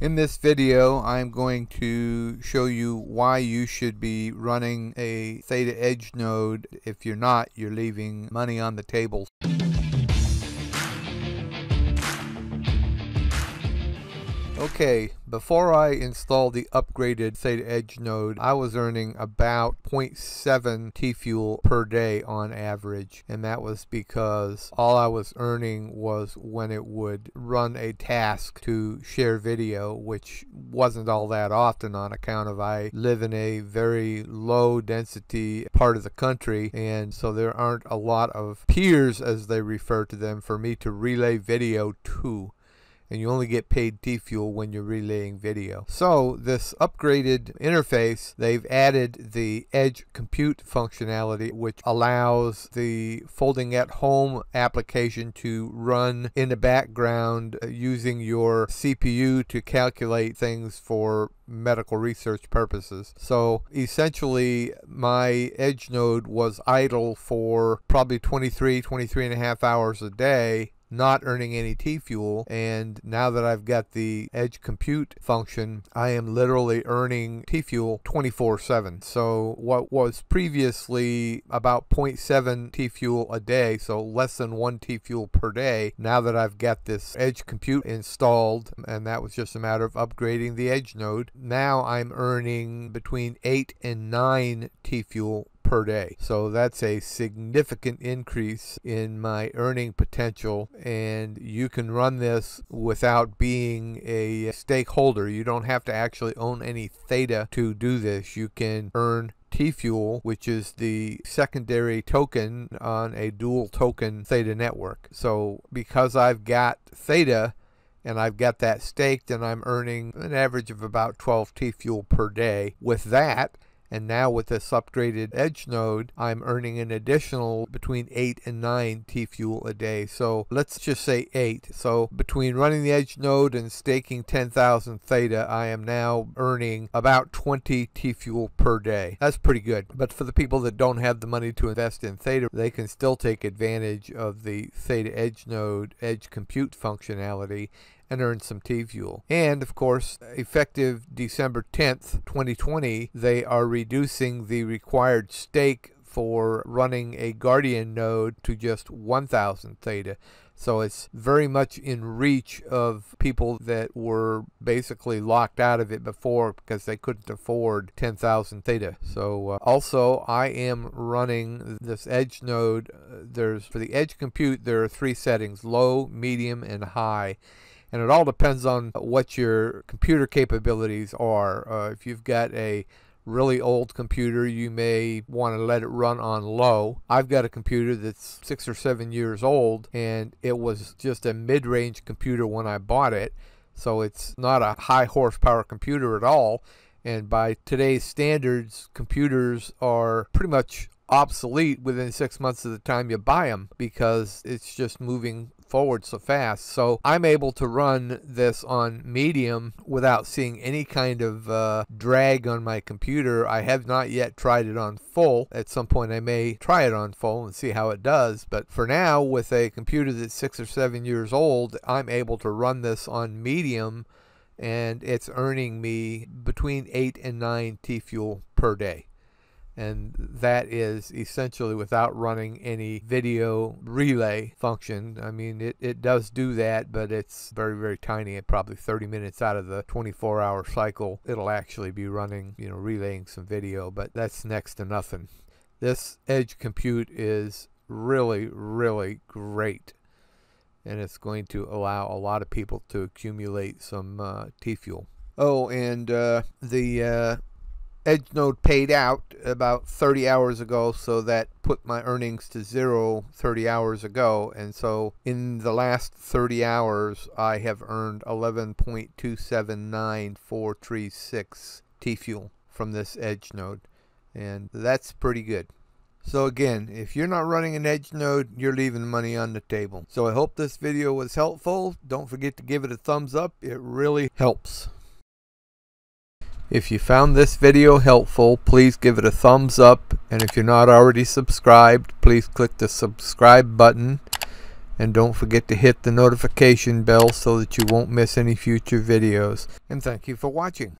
In this video, I'm going to show you why you should be running a Theta Edge node. If you're not, you're leaving money on the table. Okay, before I installed the upgraded Theta Edge node, I was earning about 0.7 TFUEL per day on average, and that was because all I was earning was when it would run a task to share video, which wasn't all that often on account of I live in a very low density part of the country, and so there aren't a lot of peers, as they refer to them, for me to relay video to. And you only get paid TFUEL when you're relaying video. So this upgraded interface, they've added the Edge Compute functionality, which allows the Folding at Home application to run in the background using your CPU to calculate things for medical research purposes. So essentially my Edge node was idle for probably 23 and a half hours a day, not earning any TFUEL, and now that I've got the Edge Compute function, I am literally earning TFUEL 24/7. So what was previously about 0.7 TFUEL a day, so less than 1 TFUEL per day, now that I've got this Edge Compute installed, and that was just a matter of upgrading the Edge node, now I'm earning between 8 and 9 TFUEL per day. So that's a significant increase in my earning potential, and you can run this without being a stakeholder. You don't have to actually own any Theta to do this. You can earn TFUEL, which is the secondary token on a dual token Theta network. So because I've got Theta and I've got that staked, and I'm earning an average of about 12 TFUEL per day with that. And now with this upgraded Edge node, I'm earning an additional between 8 and 9 TFUEL a day. So let's just say 8. So between running the Edge node and staking 10,000 Theta, I am now earning about 20 TFUEL per day. That's pretty good. But for the people that don't have the money to invest in Theta, they can still take advantage of the Theta Edge node Edge Compute functionality and earn some TFUEL. And of course, effective December 10th, 2020, they are reducing the required stake for running a Guardian node to just 1,000 Theta. So it's very much in reach of people that were basically locked out of it before because they couldn't afford 10,000 Theta. So also I am running this Edge node. For the Edge Compute, there are 3 settings: low, medium, and high. And it all depends on what your computer capabilities are. If you've got a really old computer, you may want to let it run on low. I've got a computer that's 6 or 7 years old, and it was just a mid-range computer when I bought it. So it's not a high horsepower computer at all. And by today's standards, computers are pretty much obsolete within 6 months of the time you buy them because it's just moving forward so fast. So I'm able to run this on medium without seeing any kind of drag on my computer. I have not yet tried it on full. At some point I may try it on full and see how it does, but for now, with a computer that's 6 or 7 years old, I'm able to run this on medium, and it's earning me between 8 and 9 TFUEL per day. And that is essentially without running any video relay function. I mean, it does do that, but it's very, very tiny. At probably 30 minutes out of the 24-hour cycle, it'll actually be running, relaying some video, but that's next to nothing. This Edge Compute is really, really great, and it's going to allow a lot of people to accumulate some TFUEL. Oh, and the Edge node paid out about 30 hours ago, so that put my earnings to 0 30 hours ago. And so in the last 30 hours, I have earned 11.279436 TFUEL from this Edge node, and that's pretty good. So again, if you're not running an Edge node, you're leaving money on the table. So I hope this video was helpful. Don't forget to give it a thumbs up. It really helps. If you found this video helpful, please give it a thumbs up, and if you're not already subscribed, please click the subscribe button And don't forget to hit the notification bell so that you won't miss any future videos. And thank you for watching.